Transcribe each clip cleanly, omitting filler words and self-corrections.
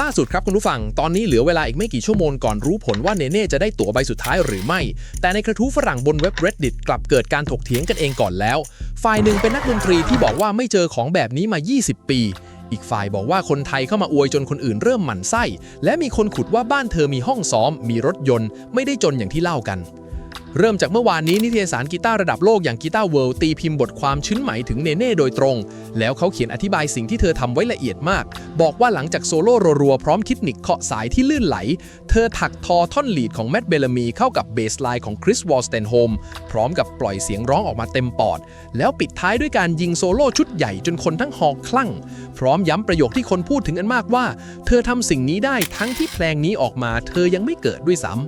ล่าสุดครับคุณผู้ฟังตอนนี้เหลือเวลาอีกไม่กี่ชั่วโมงก่อนรู้ผลว่าเนเน่จะได้ตั๋วใบสุดท้ายหรือไม่แต่ในกระทู้ฝรั่งบนเว็บ Reddit กลับเกิดการถกเถียงกันเองก่อนแล้วฝ่ายหนึ่งเป็นนักดนตรีที่บอกว่าไม่เจอของแบบนี้มา20 ปีอีกฝ่ายบอกว่าคนไทยเข้ามาอวยจนคนอื่นเริ่มหมั่นไส้และมีคนขุดว่าบ้านเธอมีห้องซ้อมมีรถยนต์ไม่ได้จนอย่างที่เล่ากันเริ่มจากเมื่อวานนี้นิตยสารกีตาร์ระดับโลกอย่างกีตาร์เวิลด์ตีพิมพ์บทความชิ้นใหม่ถึงเนเน่โดยตรงแล้วเขาเขียนอธิบายสิ่งที่เธอทำไว้ละเอียดมากบอกว่าหลังจากโซโล่รัวๆพร้อมเทคนิคเคาะสายที่ลื่นไหลเธอถักทอท่อนลีดของแมตต์เบลลามีเข้ากับเบสไลน์ของคริสวอลสเตนโฮมพร้อมกับปล่อยเสียงร้องออกมาเต็มปอดแล้วปิดท้ายด้วยการยิงโซโล่ชุดใหญ่จนคนทั้งฮอลล์คลั่งพร้อมย้ำประโยคที่คนพูดถึงกันมากว่าเธอทำสิ่งนี้ได้ทั้งที่เพลงนี้ออกมาเธอยังไม่เกิดด้วยซ้ำ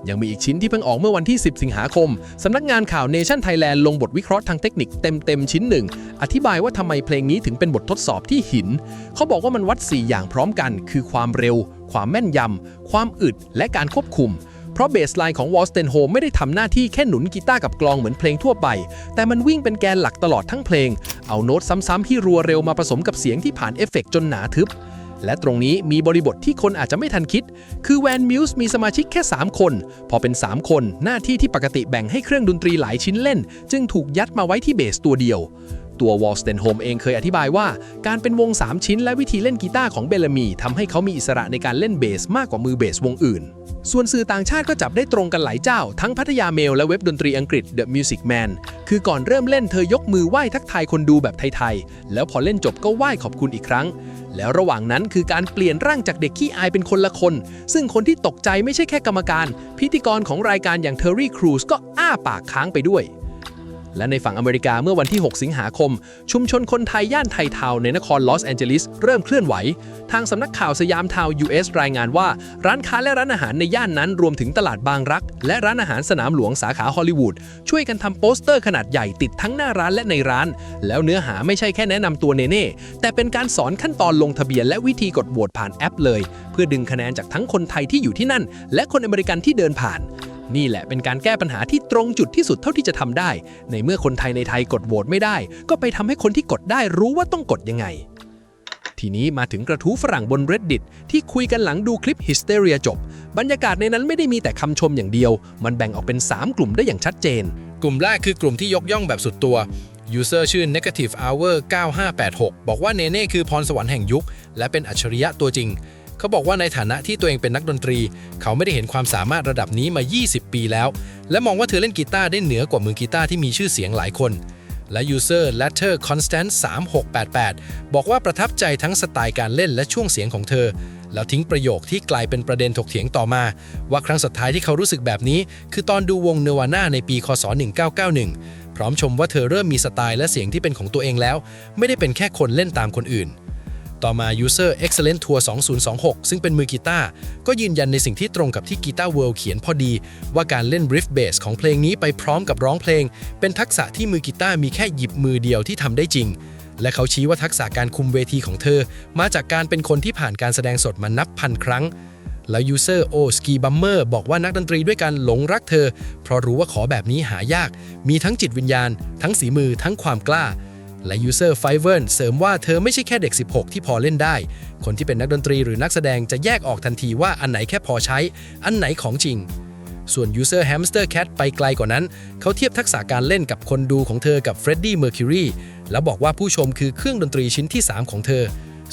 ยังมีอีกชิ้นที่เพิ่งออกเมื่อวันที่10 สิงหาคมสำนักงานข่าว Nation Thailand ลงบทวิเคราะห์ทางเทคนิคเต็มชิ้นหนึ่งอธิบายว่าทำไมเพลงนี้ถึงเป็นบททดสอบที่หินเขาบอกว่ามันวัด4อย่างพร้อมกันคือความเร็วความแม่นยำความอึดและการควบคุมเพราะเบสไลน์ของวอลสเตนโฮมไม่ได้ทำหน้าที่แค่หนุนกีตาร์กับกลองเหมือนเพลงทั่วไปแต่มันวิ่งเป็นแกนหลักตลอดทั้งเพลงเอาโน้ตซ้ำๆที่รัวเร็วมาผสมกับเสียงที่ผ่านเอฟเฟกต์จนหนาทึบและตรงนี้มีบริบทที่คนอาจจะไม่ทันคิดคือแวนมิวส์มีสมาชิกแค่3คนพอเป็น3คนหน้าที่ที่ปกติแบ่งให้เครื่องดนตรีหลายชิ้นเล่นจึงถูกยัดมาไว้ที่เบสตัวเดียวตัววอลสเตนโฮมเองเคยอธิบายว่าการเป็นวง3ชิ้นและวิธีเล่นกีตาร์ของเบลลามีทำให้เขามีอิสระในการเล่นเบสมากกว่ามือเบสวงอื่นส่วนสื่อต่างชาติก็จับได้ตรงกันหลายเจ้าทั้งพัทยาเมลและเว็บดนตรีอังกฤษ The Music Man คือก่อนเริ่มเล่นเธอยกมือไหว้ทักทายคนดูแบบไทยๆแล้วพอเล่นจบก็ไหว้ขอบคุณอีกครั้งแล้วระหว่างนั้นคือการเปลี่ยนร่างจากเด็กขี้อายเป็นคนละคนซึ่งคนที่ตกใจไม่ใช่แค่กรรมการพิธีกรของรายการอย่างเทอร์รี่ครูซก็อ้าปากค้างไปด้วยและในฝั่งอเมริกาเมื่อวันที่6 สิงหาคมชุมชนคนไทยย่านไททาวน์ในนครลอสแอนเจลิสเริ่มเคลื่อนไหวทางสำนักข่าวสยามทาวน์ US รายงานว่าร้านค้าและร้านอาหารในย่านนั้นรวมถึงตลาดบางรักและร้านอาหารสนามหลวงสาขาฮอลลีวูดช่วยกันทำโปสเตอร์ขนาดใหญ่ติดทั้งหน้าร้านและในร้านแล้วเนื้อหาไม่ใช่แค่แนะนำตัวเนเน่แต่เป็นการสอนขั้นตอนลงทะเบียนและวิธีกดโหวตผ่านแอปเลยเพื่อดึงคะแนนจากทั้งคนไทยที่อยู่ที่นั่นและคนอเมริกันที่เดินผ่านนี่แหละเป็นการแก้ปัญหาที่ตรงจุดที่สุดเท่าที่จะทำได้ในเมื่อคนไทยในไทยกดโหวตไม่ได้ก็ไปทำให้คนที่กดได้รู้ว่าต้องกดยังไงทีนี้มาถึงกระทู้ฝรั่งบน Reddit ที่คุยกันหลังดูคลิป Hysteria จบบรรยากาศในนั้นไม่ได้มีแต่คำชมอย่างเดียวมันแบ่งออกเป็น3กลุ่มได้อย่างชัดเจนกลุ่มแรกคือกลุ่มที่ยกย่องแบบสุดตัว User ชื่อ Negative Hour 9586บอกว่าเนเน่คือพรสวรรค์แห่งยุคและเป็นอัจฉริยะตัวจริงเขาบอกว่าในฐานะที่ตัวเองเป็นนักดนตรีเขาไม่ได้เห็นความสามารถระดับนี้มา20 ปีแล้วและมองว่าเธอเล่นกีตาร์ได้เหนือกว่ามือกีตาร์ที่มีชื่อเสียงหลายคนและ User Letter Constant 3688บอกว่าประทับใจทั้งสไตล์การเล่นและช่วงเสียงของเธอแล้วทิ้งประโยคที่กลายเป็นประเด็นถกเถียงต่อมาว่าครั้งสุดท้ายที่เขารู้สึกแบบนี้คือตอนดูวง Nirvana ในปีคศ1991พร้อมชมว่าเธอเริ่มมีสไตล์และเสียงที่เป็นของตัวเองแล้วไม่ได้เป็นแค่คนเล่นตามคนอื่นต่อมา User Excellent Tour 2026ซึ่งเป็นมือกีตาร์ก็ยืนยันในสิ่งที่ตรงกับที่ Guitar World เขียนพอดีว่าการเล่นริฟเบสของเพลงนี้ไปพร้อมกับร้องเพลงเป็นทักษะที่มือกีตาร์มีแค่หยิบมือเดียวที่ทำได้จริงและเขาชี้ว่าทักษะการคุมเวทีของเธอมาจากการเป็นคนที่ผ่านการแสดงสดมานับพันครั้งแล้ว User O Ski Bummer บอกว่านักดนตรีด้วยกันหลงรักเธอเพราะรู้ว่าขอแบบนี้หายากมีทั้งจิตวิญญาณทั้งฝีมือทั้งความกล้าและ User Fiverr เสริมว่าเธอไม่ใช่แค่เด็ก16ที่พอเล่นได้คนที่เป็นนักดนตรีหรือนักแสดงจะแยกออกทันทีว่าอันไหนแค่พอใช้อันไหนของจริงส่วน User Hamster Cat ไปไกลกว่านั้นเขาเทียบทักษะการเล่นกับคนดูของเธอกับ Freddie Mercury แล้วบอกว่าผู้ชมคือเครื่องดนตรีชิ้นที่3ของเธอ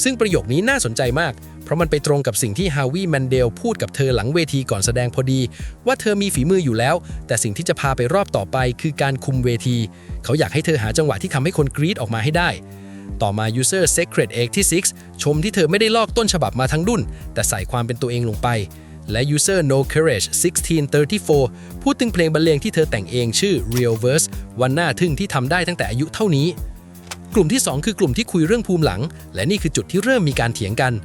ซึ่งประโยคนี้น่าสนใจมากเพราะมันไปตรงกับสิ่งที่ฮาวิแมนเดลพูดกับเธอหลังเวทีก่อนแสดงพอดีว่าเธอมีฝีมืออยู่แล้วแต่สิ่งที่จะพาไปรอบต่อไปคือการคุมเวทีเขาอยากให้เธอหาจังหวะที่ทำให้คนกรี๊ดออกมาให้ได้ต่อมา User Secret 86ชมที่เธอไม่ได้ลอกต้นฉบับมาทั้งรุ่นแต่ใส่ความเป็นตัวเองลงไปและ User No Courage 1634พูดถึงเพลงบรรเลงที่เธอแต่งเองชื่อ Real Verse วันน่าทึ่งที่ทำได้ตั้งแต่อายุเท่านี้กลุ่มที่2คือกลุ่มที่คุยเรื่องภูมิหลังและนี่คือจุดที่เริ่มมีการเถียงกัน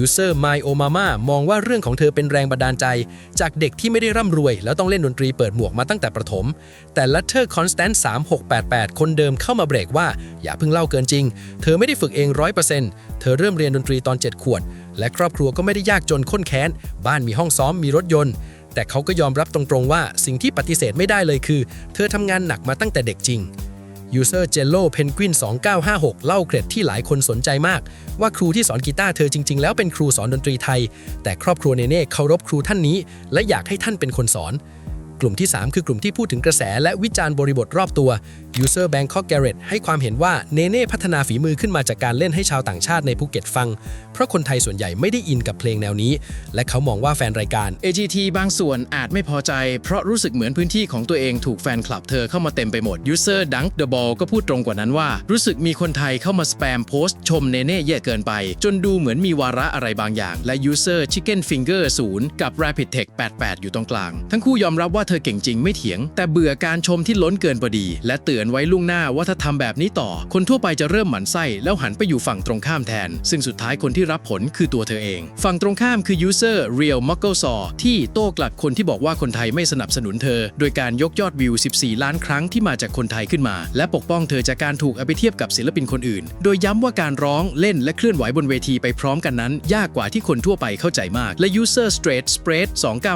User My Omama มองว่าเรื่องของเธอเป็นแรงบันดาลใจจากเด็กที่ไม่ได้ร่ำรวยแล้วต้องเล่นดนตรีเปิดหมวกมาตั้งแต่ประถมแต่ Letter Constant 3688คนเดิมเข้ามาเบรกว่าอย่าเพิ่งเล่าเกินจริงเธอไม่ได้ฝึกเอง 100% เธอเริ่มเรียนดนตรีตอน7 ขวบและครอบครัวก็ไม่ได้ยากจนข้นแค้นบ้านมีห้องซ้อมมีรถยนต์แต่เขาก็ยอมรับตรงๆว่าสิ่งที่ปฏิเสธไม่ได้เลยคือเธอทำงานหนักมาตั้งแต่เด็กจริง User Jello Penguin 2956 เล่าเกร็ดที่หลายคนสนใจมากว่าครูที่สอนกีตาร์เธอจริงๆแล้วเป็นครูสอนดนตรีไทยแต่ครอบครัวเนเน่เคารพครูท่านนี้และอยากให้ท่านเป็นคนสอนกลุ่มที่ 3 คือกลุ่มที่พูดถึงกระแสและวิจารณ์บริบทรอบตัว User Bangkok Garrett ให้ความเห็นว่าเนเน่พัฒนาฝีมือขึ้นมาจากการเล่นให้ชาวต่างชาติในภูเก็ตฟังเพราะคนไทยส่วนใหญ่ไม่ได้อินกับเพลงแนวนี้และเขามองว่าแฟนรายการ AGT บางส่วนอาจไม่พอใจเพราะรู้สึกเหมือนพื้นที่ของตัวเองถูกแฟนคลับเธอเข้ามาเต็มไปหมด User Dunk the Ball ก็พูดตรงกว่านั้นว่ารู้สึกมีคนไทยเข้ามาสแปมโพสต์ชมเนเน่เยอะเกินไปจนดูเหมือนมีวาระอะไรบางอย่างและ User Chicken Finger 0 กับ Rapid Tech 88 อยู่ตรงกลางทั้งคู่ยอมรับว่าเธอเก่งจริงไม่เถียงแต่เบื่อการชมที่ล้นเกินพอดีและเตือนไว้ล่วงหน้าว่าถ้าทำแบบนี้ต่อคนทั่วไปจะเริ่มหมั่นไส้แล้วหันไปอยู่ฝั่งตรงข้ามแทนซึ่งสุดท้ายคนที่รับผลคือตัวเธอเองฝั่งตรงข้ามคือ User Real Muckle Saw ที่โต้กลับคนที่บอกว่าคนไทยไม่สนับสนุนเธอโดยการยกยอดวิว 14 ล้านครั้งที่มาจากคนไทยขึ้นมาและปกป้องเธอจากการถูกเอาไปเทียบกับศิลปินคนอื่นโดยย้ำว่าการร้องเล่นและเคลื่อนไหวบนเวทีไปพร้อมกันนั้นยากกว่าที่คนทั่วไปเข้าใจมากและ User Straight Spread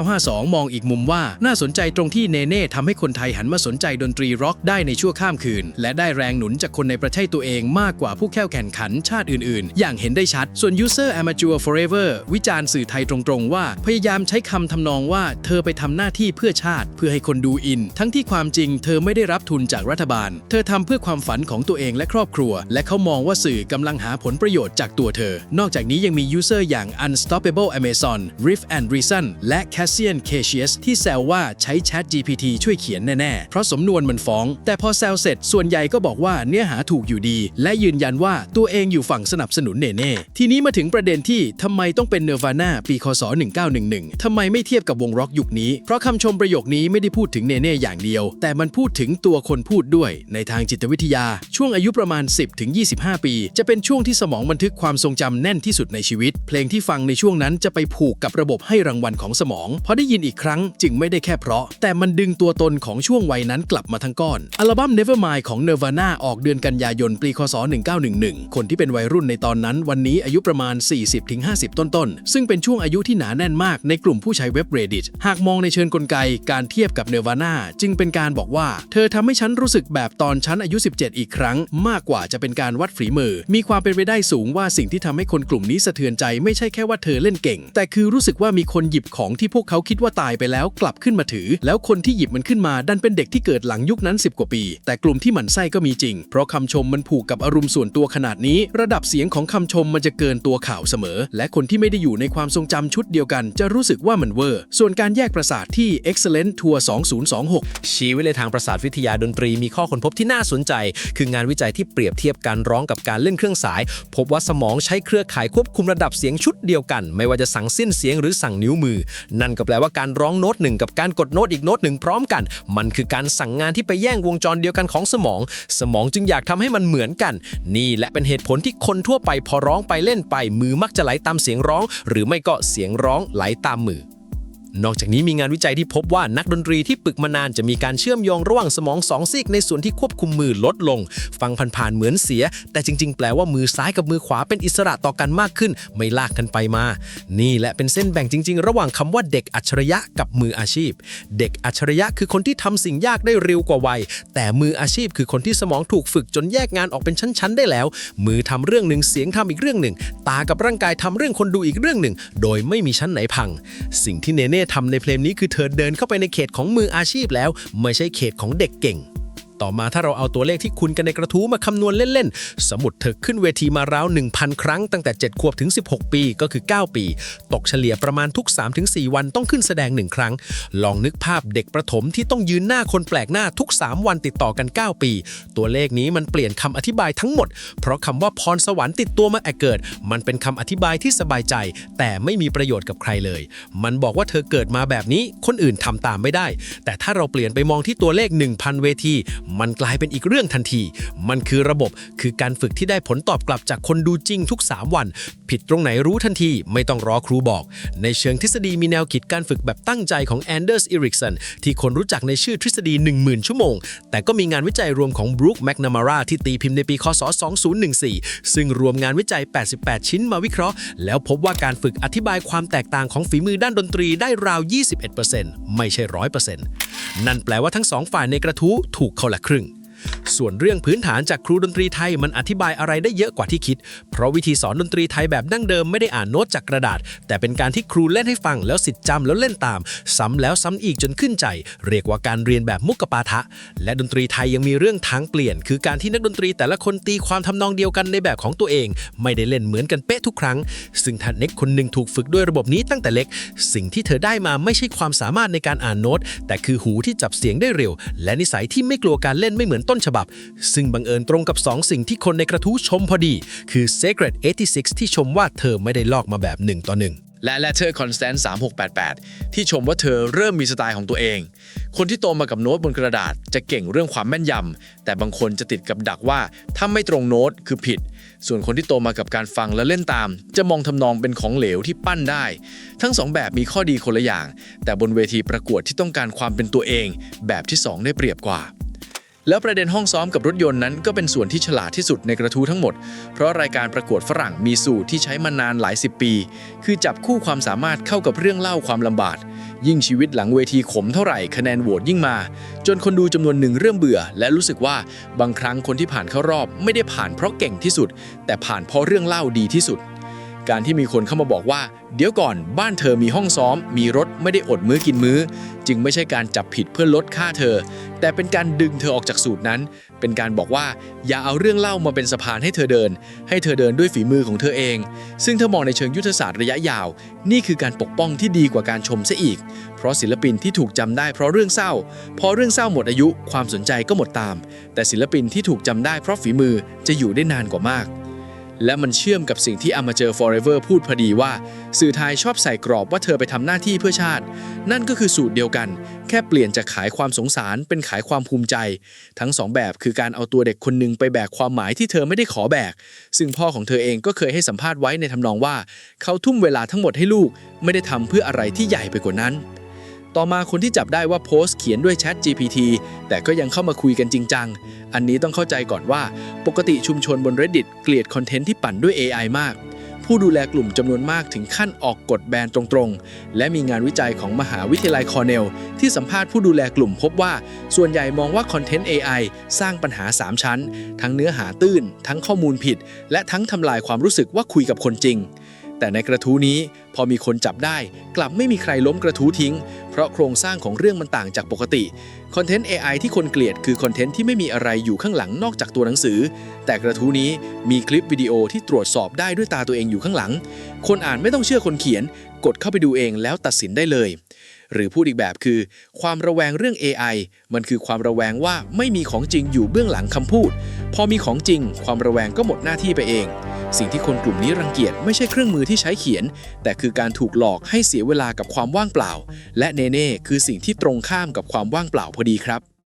2952 มองอีกมุมว่าน่าสนใจตรงที่เนเน่ทำให้คนไทยหันมาสนใจดนตรีร็อกได้ในชั่วข้ามคืนและได้แรงหนุนจากคนในประเทศตัวเองมากกว่าผู้แข่งขันชาติอื่นๆอย่างเห็นได้ชัดส่วน User Amateur Forever วิจารณ์สื่อไทยตรงๆว่าพยายามใช้คำทำนองว่าเธอไปทำหน้าที่เพื่อชาติเพื่อให้คนดูอินทั้งที่ความจริงเธอไม่ได้รับทุนจากรัฐบาลเธอทำเพื่อความฝันของตัวเองและครอบครัวและเขามองว่าสื่อกำลังหาผลประโยชน์จากตัวเธอนอกจากนี้ยังมี User อย่าง Unstoppable Amazon Riff and Reason และ Cassian Cassius ที่แซวว่าใช้ Chat GPT ช่วยเขียนแน่ๆเพราะสำนวนมันฟ้องแต่พอแซวเสร็จส่วนใหญ่ก็บอกว่าเนื้อหาถูกอยู่ดีและยืนยันว่าตัวเองอยู่ฝั่งสนับสนุนเนเน่ทีนี้มาถึงประเด็นที่ทำไมต้องเป็น Nirvana ปีคศ 1911ทำไมไม่เทียบกับวงร็อกยุคนี้เพราะคำชมประโยคนี้ไม่ได้พูดถึงเนเน่อย่างเดียวแต่มันพูดถึงตัวคนพูดด้วยในทางจิตวิทยาช่วงอายุประมาณ 10-25 ปีจะเป็นช่วงที่สมองบันทึกความทรงจำแน่นที่สุดในชีวิตเพลงที่ฟังในช่วงนั้นจะไปผูกกับระบบให้รางวัลของสมองพอได้ยินอีกครั้งจึงไม่ได้แค่เพราะแต่มันดึงตัวตนของช่วงวัยนั้นกลับมาทั้งก้อนอัลบั้ม Nevermind ของ Nirvana ออกเดือนกันยายนปีคศ 1911คนที่เป็นวัยรุ่นในตอนนั้นวันนี้อายุประมาณ 40-50 ต้นๆซึ่งเป็นช่วงอายุที่หนาแน่นมากในกลุ่มผู้ใช้เว็บ Reddit หากมองในเชิงกลไกการเทียบกับ Nirvana จึงเป็นการบอกว่าเธอทำให้ฉันรู้สึกแบบตอนฉันอายุ 17 อีกครั้งมากกว่าจะเป็นการวัดฝีมือมีความเป็นไปได้สูงว่าสิ่งที่ทำให้คนกลุ่มนี้สะเทือนใจไม่ใช่แค่ว่าเธอเล่นเก่งแต่คือรู้สึกว่ามีคนหยิบของที่พวกเขาคิดว่าตายไปแล้วกลับขึ้นมาถือแล้วคนที่หยิบมันขึ้นมาดันเป็นเด็กที่เกิดหลังยุคนั้น10 กว่าปีแต่กลุ่มที่หมั่นไส้ก็มีจริงเพราะคำชมมันผูกกับอารมณ์ส่วนตัวขนาดนี้ระดับเสียงของคำชมมันจะเกินตัวข่าวเสมอและคนที่ไม่ได้อยู่ในความทรงจำชุดเดียวกันจะรู้สึกว่ามันเวอร์ส่วนการแยกประสาทที่ Excellent Tour 2026ชี้ไว้เลยทางประสาทวิทยาดนตรีมีข้อค้นพบที่น่าสนใจคืองานวิจัยที่เปรียบเทียบการร้องกับการเล่นเครื่องสายพบว่าสมองใช้เครือข่ายควบคุมระดับเสียงชุดเดียวกันไม่ว่าจะสั่งสิ้นเสียงหรือสั่งนิ้วมือนั่นก็แปลว่าการร้องโน้ตหนึ่งกับการกดโน้ตอีกโน้ตหนึ่งพร้อมกันมันคือการสั่งงานที่ไปแย่งวงจรเดียวกันของสมองจึงอยากทำให้มันเหมือนกันนี่และเป็นเหตุผลที่คนทั่วไปพอร้องไปเล่นไปมือมักจะไหลตามเสียงร้องหรือไม่ก็เสียงร้องไหลตามมือนอกจากนี้มีงานวิจัยที่พบว่านักดนตรีที่ฝึกมานานจะมีการเชื่อมโยงระหว่างสมอง2ซีกในส่วนที่ควบคุมมือลดลงฟังผ่านๆเหมือนเสียแต่จริงๆแปลว่ามือซ้ายกับมือขวาเป็นอิสระต่อกันมากขึ้นไม่ลากกันไปมานี่แหละเป็นเส้นแบ่งจริงๆระหว่างคำว่าเด็กอัจฉริยะกับมืออาชีพเด็กอัจฉริยะคือคนที่ทำสิ่งยากได้เร็วกว่าวัยแต่มืออาชีพคือคนที่สมองถูกฝึกจนแยกงานออกเป็นชั้นๆได้แล้วมือทำเรื่องหนึ่งเสียงทำอีกเรื่องหนึ่งตากับร่างกายทำเรื่องคนดูอีกเรื่องหนึ่งโดยไม่มีชั้นไหนพังสิ่งที่เนเน่ทำในเพลงนี้คือเธอเดินเข้าไปในเขตของมืออาชีพแล้วไม่ใช่เขตของเด็กเก่งต่อมาถ้าเราเอาตัวเลขที่คุณกันในกระทู้มาคำนวณเล่นๆสมมุติเธอขึ้นเวทีมาราว 1,000 ครั้งตั้งแต่7ขวบถึง16ปีก็คือ9ปีตกเฉลี่ยประมาณทุก 3-4 วันต้องขึ้นแสดง1ครั้งลองนึกภาพเด็กประถมที่ต้องยืนหน้าคนแปลกหน้าทุก3วันติดต่อกัน9ปีตัวเลขนี้มันเปลี่ยนคำอธิบายทั้งหมดเพราะคำว่าพรสวรรค์ติดตัวมาเกิดมันเป็นคำอธิบายที่สบายใจแต่ไม่มีประโยชน์กับใครเลยมันบอกว่าเธอเกิดมาแบบนี้คนอื่นทำตามไม่ได้แต่ถ้าเราเปลี่ยนไปมองที่ตัวเลข 1,000 เวทีมันกลายเป็นอีกเรื่องทันทีมันคือระบบคือการฝึกที่ได้ผลตอบกลับจากคนดูจริงทุก3วันผิดตรงไหนรู้ทันทีไม่ต้องรอครูบอกในเชิงทฤษฎีมีแนวคิดการฝึกแบบตั้งใจของแอนเดอร์ส อิริกสันที่คนรู้จักในชื่อทฤษฎี 10,000 ชั่วโมงแต่ก็มีงานวิจัยรวมของบรูคแมคนามาราที่ตีพิมพ์ในปีคศ 2014ซึ่งรวมงานวิจัย88ชิ้นมาวิเคราะห์แล้วพบว่าการฝึกอธิบายความแตกต่างของฝีมือด้านดนตรีได้ราว 21% ไม่ใช่ 100% นั่นแปลว่าทั้ง2ฝ่ายในกระทู้ถูกคนละครึ่ง ส่วนเรื่องพื้นฐานจากครูดนตรีไทยมันอธิบายอะไรได้เยอะกว่าที่คิด เพราะวิธีสอนดนตรีไทยแบบดั้งเดิมไม่ได้อ่านโน้ตจากกระดาษ แต่เป็นการที่ครูเล่นให้ฟังแล้วศิษย์จำแล้วเล่นตาม ซ้ำแล้วซ้ำอีกจนขึ้นใจ เรียกว่าการเรียนแบบมุกปาฐะและดนตรีไทยยังมีเรื่องทางเปลี่ยน คือการที่นักดนตรีแต่ละคนตีความทำนองเดียวกันในแบบของตัวเอง ไม่ได้เล่นเหมือนกันเป๊ะทุกครั้ง ซึ่งถ้าเน็กคนหนึ่งถูกฝึกด้วยระบบนี้ตั้งแต่เล็ก สิ่งที่เธอได้มาไม่ใช่ความสามารถในการอ่านโน้ต แต่คือหูที่จับเสียงได้เร็ว และนิสัยที่ไม่กลัวการเล่นไม่เหมือนต้นฉบับ ซึ่งบังเอิญตรงกับ2สิ่งที่คนในกระทู้ชมพอดี คือ Secret 86 ที่ชมว่าเธอไม่ได้ลอกมาแบบ1 ต่อ 1และ Letter Constant 3688 ที่ชมว่าเธอเริ่มมีสไตล์ของตัวเอง คนที่โตมากับโน้ตบนกระดาษจะเก่งเรื่องความแม่นยำแต่บางคนจะติดกับดักว่าถ้าไม่ตรงโน้ตคือผิด ส่วนคนที่โตมากับการฟังและเล่นตาม จะมองทำนองเป็นของเหลวที่ปั้นได้ ทั้ง2แบบมีข้อดีคนละอย่าง แต่บนเวทีประกวดที่ต้องการความเป็นตัวเอง แบบที่2ได้เปรียบกว่า แล้วประเด็นห้องซ้อมกับรถยนต์นั้นก็เป็นส่วนที่ฉลาดที่สุดในกระทู้ทั้งหมด เพราะรายการประกวดฝรั่งมีสูตรที่ใช้มานานหลาย10 ปี คือจับคู่ความสามารถเข้ากับเรื่องเล่าความลำบาก ยิ่งชีวิตหลังเวทีขมเท่าไหร่คะแนนโหวตยิ่งมา จนคนดูจำนวนหนึ่งเริ่มเบื่อ และรู้สึกว่าบางครั้งคนที่ผ่านเข้ารอบไม่ได้ผ่านเพราะเก่งที่สุด แต่ผ่านเพราะเรื่องเล่าดีที่สุด การที่มีคนเข้ามาบอกว่าเดี๋ยวก่อนบ้านเธอมีห้องซ้อมมีรถไม่ได้อดมื้อกินมื้อจึงไม่ใช่การจับผิดเพื่อลดค่าเธอแต่เป็นการดึงเธอออกจากสูตรนั้นเป็นการบอกว่าอย่าเอาเรื่องเล่ามาเป็นสะพานให้เธอเดินด้วยฝีมือของเธอเองซึ่งเธอมองในเชิงยุทธศาสตร์ระยะยาวนี่คือการปกป้องที่ดีกว่าการชมซะอีกเพราะศิลปินที่ถูกจำได้เพราะเรื่องเศร้าพอเรื่องเศร้าหมดอายุความสนใจก็หมดตามแต่ศิลปินที่ถูกจำได้เพราะฝีมือจะอยู่ได้นานกว่ามากและมันเชื่อมกับสิ่งที่ Amateur Forever พูดพอดีว่าสื่อไทยชอบใส่กรอบว่าเธอไปทำหน้าที่เพื่อชาตินั่นก็คือสูตรเดียวกันแค่เปลี่ยนจากขายความสงสารเป็นขายความภูมิใจทั้ง2แบบคือการเอาตัวเด็กคนหนึ่งไปแบกความหมายที่เธอไม่ได้ขอแบกซึ่งพ่อของเธอเองก็เคยให้สัมภาษณ์ไว้ในทำนองว่าเขาทุ่มเวลาทั้งหมดให้ลูกไม่ได้ทำเพื่ออะไรที่ใหญ่ไปกว่านั้นต่อมาคนที่จับได้ว่าโพสต์เขียนด้วย Chat GPT แต่ก็ยังเข้ามาคุยกันจริงจังอันนี้ต้องเข้าใจก่อนว่าปกติชุมชนบน Reddit เกลียดคอนเทนต์ที่ปั่นด้วย AI มากผู้ดูแลกลุ่มจำนวนมากถึงขั้นออกกฎแบนตรงๆและมีงานวิจัยของมหาวิทยาลัยคอร์เนลที่สัมภาษณ์ผู้ดูแลกลุ่มพบว่าส่วนใหญ่มองว่าคอนเทนต์ AI สร้างปัญหา3ชั้นทั้งเนื้อหาตื้นทั้งข้อมูลผิดและทั้งทำลายความรู้สึกว่าคุยกับคนจริงแต่ในกระทู้นี้พอมีคนจับได้กลับไม่มีใครล้มกระทู้ทิ้งเพราะโครงสร้างของเรื่องมันต่างจากปกติคอนเทนต์ AI ที่คนเกลียดคือคอนเทนต์ที่ไม่มีอะไรอยู่ข้างหลังนอกจากตัวหนังสือแต่กระทู้นี้มีคลิปวิดีโอที่ตรวจสอบได้ด้วยตาตัวเองอยู่ข้างหลังคนอ่านไม่ต้องเชื่อคนเขียนกดเข้าไปดูเองแล้วตัดสินได้เลยหรือพูดอีกแบบคือความระแวงเรื่อง AI มันคือความระแวงว่าไม่มีของจริงอยู่เบื้องหลังคำพูดพอมีของจริงความระแวงก็หมดหน้าที่ไปเองสิ่งที่คนกลุ่มนี้รังเกียจไม่ใช่เครื่องมือที่ใช้เขียนแต่คือการถูกหลอกให้เสียเวลากับความว่างเปล่าและเนเน่คือสิ่งที่ตรงข้ามกับความว่างเปล่าพอดีครับ